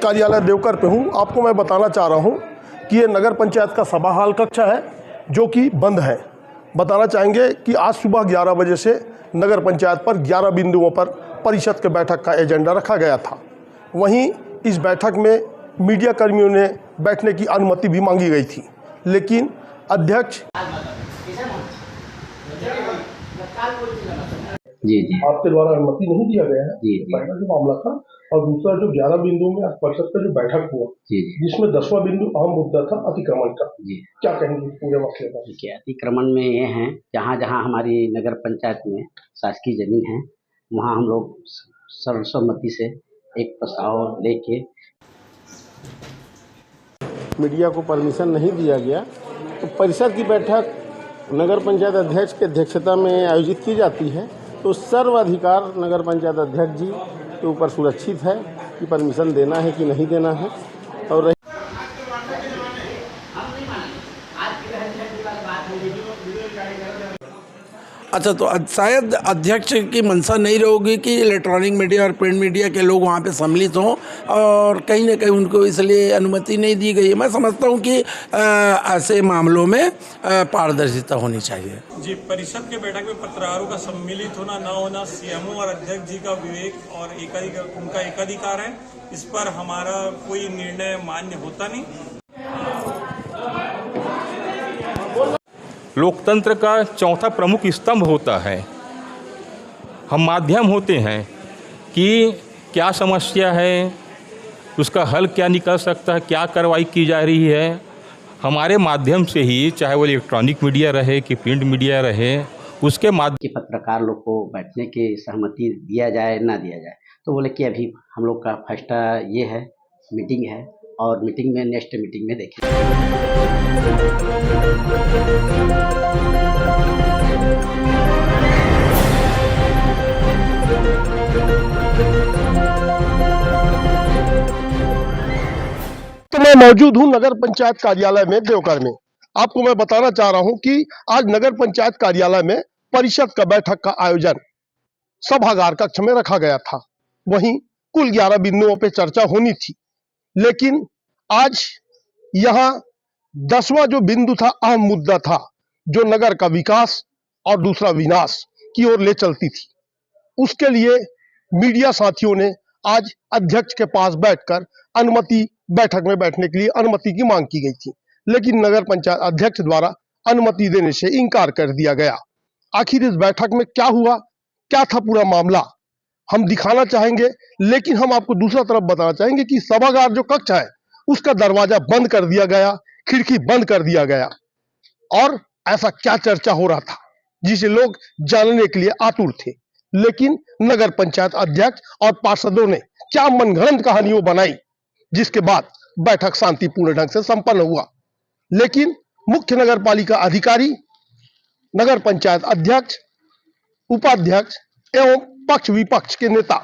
कार्यालय देवकर पे हूँ। आपको मैं बताना चाह रहा हूँ कि ये नगर पंचायत का सभा हाल कक्ष है जो कि बंद है। बताना चाहेंगे कि आज सुबह 11 बजे से नगर पंचायत पर 11 बिंदुओं पर परिषद के बैठक का एजेंडा रखा गया था। वहीं इस बैठक में मीडिया कर्मियों ने बैठने की अनुमति भी मांगी गई थी, लेकिन अध्यक्ष जी आपके द्वारा अनुमति नहीं दिया गया है। जी पहला जो मामला था, और दूसरा जो 11 बिंदुओं में आज परिषद का जो बैठक हुआ जी जिसमें 10वां बिंदु अहम मुद्दा था अतिक्रमण का। जी क्या कहेंगे पूरे मसले पर? ठीक है। अतिक्रमण में ये है, जहाँ जहाँ हमारी नगर पंचायत में शासकीय जमीन है वहाँ हम लोग सर्वसम्मति से एक प्रस्ताव लेके मीडिया को परमिशन नहीं दिया गया तो परिषद की बैठक नगर पंचायत अध्यक्ष की अध्यक्षता में आयोजित की जाती है। तो सर्वाधिकार नगर पंचायत अध्यक्ष जी के ऊपर सुरक्षित है कि परमिशन देना है कि नहीं देना है। और अच्छा, तो शायद अध्यक्ष की मंशा नहीं रहोगी कि इलेक्ट्रॉनिक मीडिया और प्रिंट मीडिया के लोग वहाँ पे सम्मिलित हों, और कहीं ना कहीं उनको इसलिए अनुमति नहीं दी गई है। मैं समझता हूँ कि ऐसे मामलों में पारदर्शिता होनी चाहिए। जी, परिषद के बैठक में पत्रकारों का सम्मिलित होना ना होना सीएमओ और अध्यक्ष जी का विवेक और उनका एकाधिकार है। इस पर हमारा कोई निर्णय मान्य होता नहीं। लोकतंत्र का चौथा प्रमुख स्तंभ होता है। हम माध्यम होते हैं कि क्या समस्या है, उसका हल क्या निकल सकता है, क्या कार्रवाई की जा रही है। हमारे माध्यम से ही, चाहे वो इलेक्ट्रॉनिक मीडिया रहे कि प्रिंट मीडिया रहे, उसके माध्यम कि पत्रकार लोग को बैठने की सहमति दिया जाए ना दिया जाए। तो बोले कि अभी हम लोग का फर्स्ट ये है, मीटिंग है, और मीटिंग में नेक्स्ट मीटिंग में देखें। तो मैं मौजूद हूं नगर पंचायत कार्यालय में देवकर में। आपको मैं बताना चाह रहा हूं कि आज नगर पंचायत कार्यालय में परिषद का बैठक का आयोजन सभागार कक्ष में रखा गया था। वहीं कुल 11 बिंदुओं पर चर्चा होनी थी, लेकिन आज यहां 10वां जो बिंदु था, अहम मुद्दा था, जो नगर का विकास और दूसरा विनाश की ओर ले चलती थी, उसके लिए मीडिया साथियों ने आज अध्यक्ष के पास बैठकर बैठक में बैठने के लिए अनुमति की मांग की गई थी, लेकिन नगर पंचायत अध्यक्ष द्वारा अनुमति देने से इनकार कर दिया गया। आखिर इस बैठक में क्या हुआ, क्या था पूरा मामला, हम दिखाना चाहेंगे, लेकिन हम आपको दूसरा तरफ बताना चाहेंगे कि सभागार जो कक्ष है उसका दरवाजा बंद कर दिया गया, खिड़की बंद कर दिया गया, और ऐसा क्या चर्चा हो रहा था जिसे लोग जानने के लिए आतुर थे। लेकिन नगर पंचायत अध्यक्ष और पार्षदों ने क्या मनगढ़ंत कहानियां बनाई, जिसके बाद बैठक शांतिपूर्ण ढंग से संपन्न हुआ। लेकिन मुख्य नगर पालिका अधिकारी, नगर पंचायत अध्यक्ष, उपाध्यक्ष एवं पक्ष विपक्ष के नेता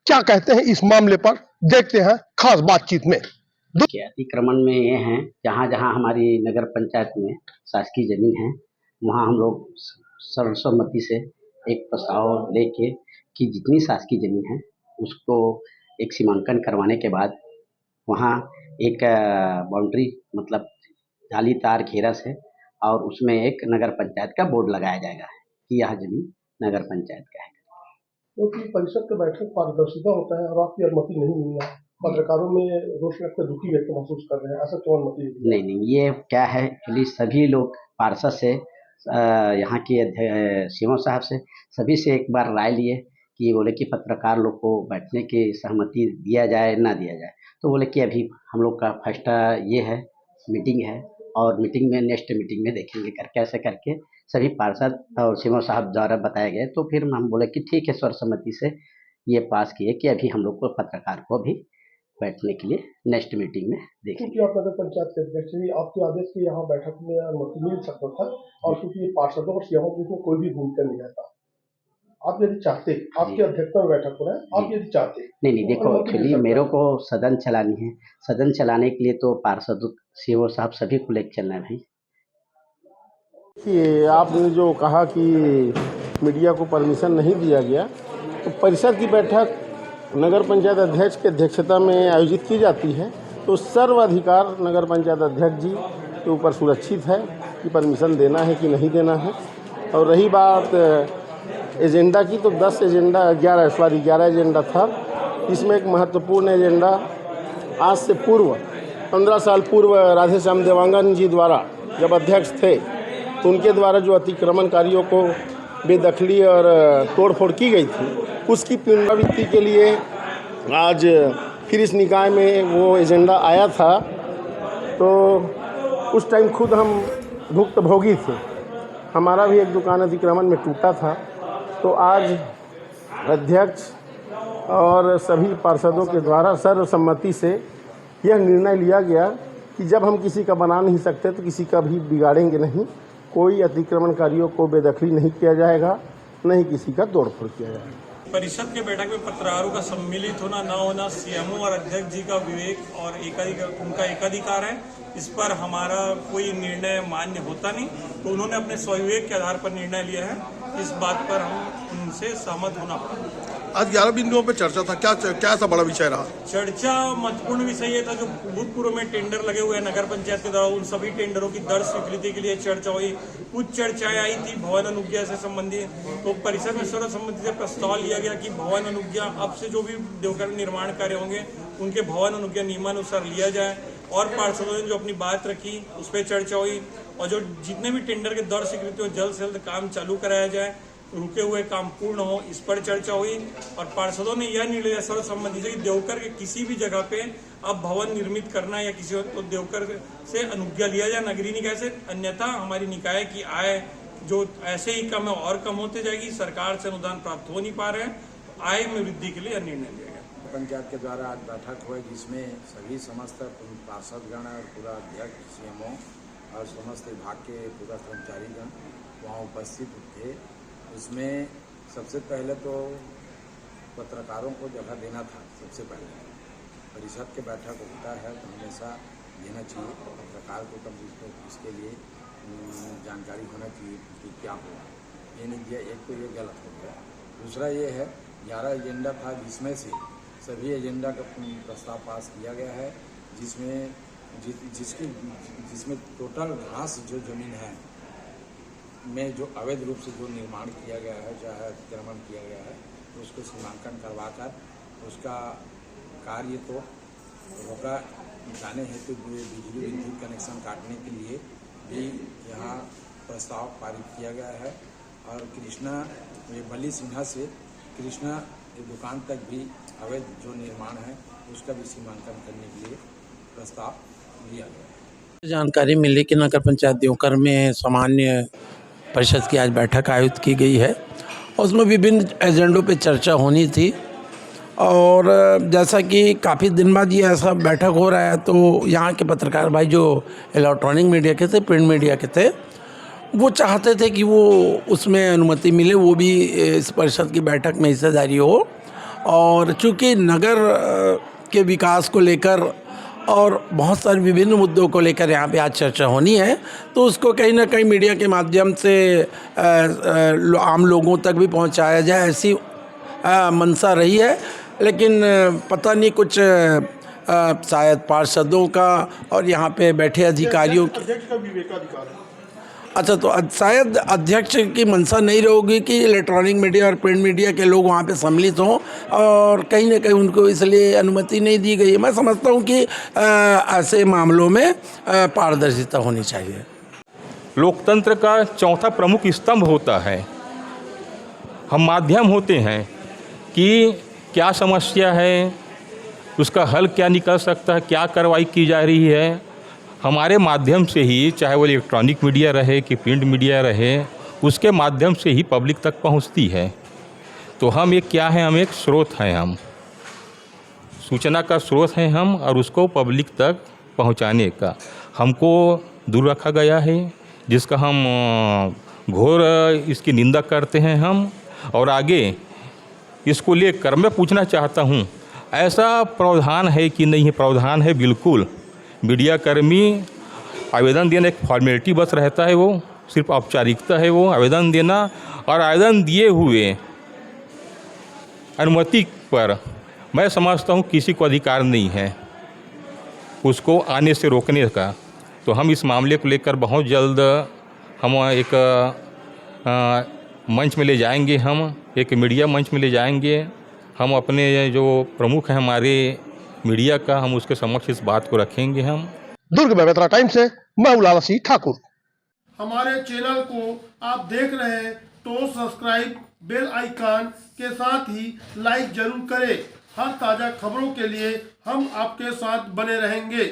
क्या कहते हैं इस मामले पर, देखते हैं खास बातचीत में। अतिक्रमण में ये है, जहाँ जहाँ हमारी नगर पंचायत में शासकीय जमीन है वहाँ हम लोग सर्वसम्मति से एक प्रस्ताव लेके कि जितनी शासकीय जमीन है उसको एक सीमांकन करवाने के बाद वहाँ एक बाउंड्री, मतलब जाली तार घेरा से, और उसमें एक नगर पंचायत का बोर्ड लगाया जाएगा कि यह जमीन नगर पंचायत का है। क्योंकि परिषद का बैठक पारदर्शिता होता है और आपकी अनुमति नहीं मिलना, पत्रकारों में रोष व्यक्त, दुखी व्यक्त महसूस कर रहे हैं, ऐसा क्यों अनुमति नहीं, ये क्या है, एक्चुअली सभी लोग पार्षद से, यहाँ के सीएमओ साहब से, सभी से एक बार राय लिए कि बोले कि पत्रकार लोग को बैठने की सहमति दिया जाए ना दिया जाए। तो बोले कि अभी हम लोग का फर्स्ट ये है, मीटिंग है, और मीटिंग में नेक्स्ट मीटिंग में देखेंगे करके, ऐसे करके सभी पार्षद और सीएमओ साहब द्वारा बताए गए। तो फिर हम बोले कि ठीक है, सर्वसम्मति से ये पास किए कि अभी हम लोग को पत्रकार को भी बैठने के लिए नेक्स्ट मीटिंग में देखेंगे। क्योंकि आप नगर पंचायत के अध्यक्ष भी, आपके आदेश से यहाँ बैठक में अनुमति मिल सकता था, और क्योंकि ये पार्षदों और सीएमओ की इसमें कोई भी भूमिका नहीं रहता, आप यदि चाहते, आपकी अध्यक्षता में बैठक हो रहा है, आप यदि चाहते। नहीं, देखो, एक्चुअली मेरे को सदन चलानी है, सदन चलाने के लिए तो पार्षद, सीएमओ साहब सभी को लेकर चलना है भाई। कि आपने जो कहा कि मीडिया को परमिशन नहीं दिया गया, तो परिषद की बैठक नगर पंचायत अध्यक्ष की अध्यक्षता में आयोजित की जाती है तो सर्वाधिकार नगर पंचायत अध्यक्ष जी के ऊपर सुरक्षित है कि परमिशन देना है कि नहीं देना है। और रही बात एजेंडा की, तो 11 एजेंडा था। इसमें एक महत्वपूर्ण एजेंडा आज से पूर्व 15 साल पूर्व राधेश्याम देवांगन जी द्वारा जब अध्यक्ष थे तो उनके द्वारा जो अतिक्रमणकारियों को बेदखली और तोड़फोड़ की गई थी, उसकी पुनरावृत्ति के लिए आज फिर इस निकाय में वो एजेंडा आया था। तो उस टाइम खुद हम भुक्तभोगी थे, हमारा भी एक दुकान अतिक्रमण में टूटा था। तो आज अध्यक्ष और सभी पार्षदों के द्वारा सर्वसम्मति से यह निर्णय लिया गया कि जब हम किसी का बना नहीं सकते तो किसी का भी बिगाड़ेंगे नहीं। कोई अतिक्रमणकारियों को बेदखली नहीं किया जाएगा, नहीं किसी का तोड़फोड़ किया जाएगा। परिषद के बैठक में पत्रकारों का सम्मिलित होना ना होना सीएमओ और अध्यक्ष जी का विवेक और उनका एकाधिकार है। इस पर हमारा कोई निर्णय मान्य होता नहीं, तो उन्होंने अपने स्वविवेक के आधार पर निर्णय लिया है। इस बात पर हम उनसे सहमत होना पड़ा। आज 11 बिंदुओं पर चर्चा था, क्या ऐसा बड़ा विषय रहा? चर्चा महत्वपूर्ण विषय ये था, जो भूतपूर्व में टेंडर लगे हुए हैं नगर पंचायत के द्वारा, उन सभी टेंडरों की दर स्वीकृति के लिए चर्चा हुई। कुछ चर्चाएं आई थी भवन अनुज्ञा से संबंधित, तो परिषद में सर्वसम्मति से प्रस्ताव लिया गया कि भवन अनुज्ञा अब से जो भी देवघर निर्माण कार्य होंगे उनके भवन अनुज्ञा नियमानुसार लिया जाए। और पार्षदों ने जो अपनी बात रखी उस पर चर्चा हुई, और जो जितने भी टेंडर के दर स्वीकृति हो जल्द से जल्द काम चालू कराया जाए, रुके हुए काम पूर्ण हो, इस पर चर्चा हुई। और पार्षदों ने यह निर्णय लिया सर्वसम्मति से कि देवघर के किसी भी जगह पे अब भवन निर्मित करना या किसी तो देवघर से अनुज्ञा लिया जाए नगरीय निकाय से, अन्यथा हमारी निकाय की आय जो ऐसे ही कम है और कम होते जाएगी। सरकार से अनुदान प्राप्त हो नहीं पा रहे हैं, आय में वृद्धि के लिए निर्णय लिया गया। पंचायत के द्वारा आज बैठक हुई जिसमें सभी समस्त पार्षदगण और पूरा अध्यक्ष सीएमओ और समस्त विभाग के पूरा कर्मचारीगण वहाँ उपस्थित थे। उसमें सबसे पहले तो पत्रकारों को जगह देना था। सबसे पहले परिषद के बैठक होता है तो हमेशा देना चाहिए पत्रकार को, तब इसके लिए जानकारी होना चाहिए कि क्या हुआ। ये नहीं दिया, एक तो ये गलत हो गया। दूसरा ये है 11 एजेंडा था जिसमें से सभी एजेंडा का प्रस्ताव पास किया गया है, जिसमें टोटल घास जो जमीन है में जो अवैध रूप से जो निर्माण किया गया है, चाहे अतिक्रमण किया गया है, तो उसको सीमांकन करवाकर उसका कार्य को रोका जाने हेतु बिजली विद्युत कनेक्शन काटने के लिए भी यहाँ प्रस्ताव पारित किया गया है। और कृष्णा बली सिन्हा से कृष्णा दुकान तक भी अवैध जो निर्माण है उसका भी सीमांकन करने के लिए प्रस्ताव लिया गया। जानकारी मिली कि नगर पंचायत देवघर में सामान्य परिषद की आज बैठक आयोजित की गई है और उसमें विभिन्न एजेंडों पे चर्चा होनी थी। और जैसा कि काफ़ी दिन बाद ये ऐसा बैठक हो रहा है, तो यहाँ के पत्रकार भाई जो इलेक्ट्रॉनिक मीडिया के थे, प्रिंट मीडिया के थे, वो चाहते थे कि वो उसमें अनुमति मिले, वो भी इस परिषद की बैठक में हिस्सेदारी हो। और चूँकि नगर के विकास को लेकर और बहुत सारे विभिन्न मुद्दों को लेकर यहाँ पे आज चर्चा होनी है, तो उसको कहीं ना कहीं मीडिया के माध्यम से आम लोगों तक भी पहुँचाया जाए, ऐसी मंशा रही है। लेकिन पता नहीं कुछ शायद पार्षदों का और यहाँ पे बैठे अधिकारियों की, अध्यक्ष का विवेकाधिकार है। अच्छा, तो शायद अध्यक्ष की मंशा नहीं रहोगी कि इलेक्ट्रॉनिक मीडिया और प्रिंट मीडिया के लोग वहाँ पे सम्मिलित हों, और कहीं ना कहीं उनको इसलिए अनुमति नहीं दी गई है। मैं समझता हूँ कि ऐसे मामलों में पारदर्शिता होनी चाहिए। लोकतंत्र का चौथा प्रमुख स्तंभ होता है। हम माध्यम होते हैं कि क्या समस्या है, उसका हल क्या निकल सकता है, क्या कार्रवाई की जा रही है, हमारे माध्यम से ही, चाहे वो इलेक्ट्रॉनिक मीडिया रहे कि प्रिंट मीडिया रहे, उसके माध्यम से ही पब्लिक तक पहुंचती है। तो हम एक क्या है, हम एक स्रोत हैं, हम सूचना का स्रोत हैं हम, और उसको पब्लिक तक पहुंचाने का हमको दूर रखा गया है, जिसका हम घोर इसकी निंदा करते हैं हम। और आगे इसको लेकर मैं पूछना चाहता हूं, ऐसा प्रावधान है कि नहीं है? प्रावधान है बिल्कुल। मीडिया कर्मी आवेदन देना एक फॉर्मेलिटी बस रहता है, वो सिर्फ औपचारिकता है वो आवेदन देना, और आवेदन दिए हुए अनुमति पर मैं समझता हूँ किसी को अधिकार नहीं है उसको आने से रोकने का। तो हम इस मामले को लेकर बहुत जल्द हम एक मंच में ले जाएंगे, हम एक मीडिया मंच में ले जाएंगे। हम अपने जो प्रमुख हैं हमारे मीडिया का, हम उसके समक्ष इस बात को रखेंगे। हम दुर्ग में बेतरा टाइम से मैं उलाला सिंह ठाकुर। हमारे चैनल को आप देख रहे हैं तो सब्सक्राइब, बेल आइकन के साथ ही लाइक जरूर करें। हर ताजा खबरों के लिए हम आपके साथ बने रहेंगे।